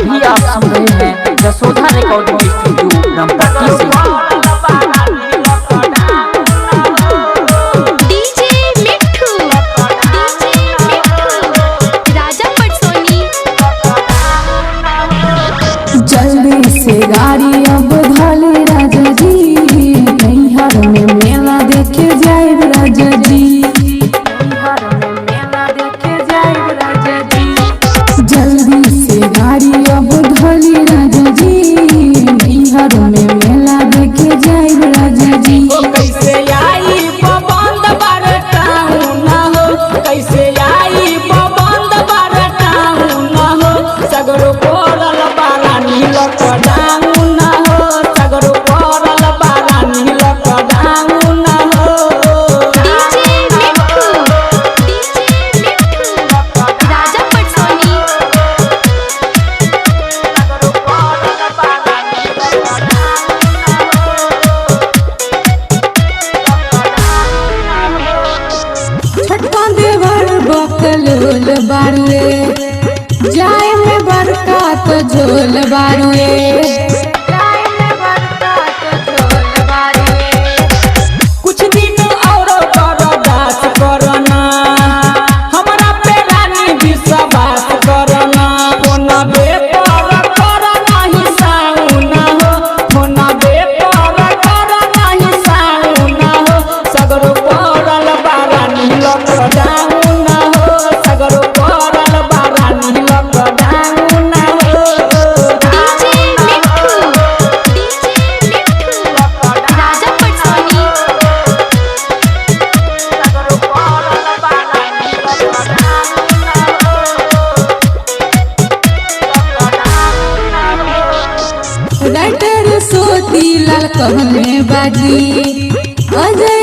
अभी आप सुन रहे हैं जसोधा रिकॉर्डिंग स्टूडियो रामपट्टी से। जल्दी से गाड़ी अब धले राजा जी, नैहर में मेला देखे जाए राजा जी, नैहर में मेला देखे जाए राजा जी। जल्दी से गाड़ी अब धले राजा जी, नैहर में मेला देखे जाए राजा जी। कैसे आई बंद बारटाऊ ना हो, कैसे आई बंद बारटाऊ ना हो, सगरो पड़ल बाला नीलक डांगू ना हो, सगरो पड़ल बाला नीलक डांगू ना हो। छठा देवर बकलोल बारुए, जाए में बरका तो झोल बारुए। कुछ दिन और बर्दाश्त करना, हमरा पे रानी विश्वास करना, फोना बेपर करना ही साउना हो, फोना बेपर करना ही साउना हो, सगरो पड़ल बारा नीलक डांगुना हो, सगरो पड़ल बारा नीलक डांगुना हो। राइटर सोती लाल कहने बाजी, अजय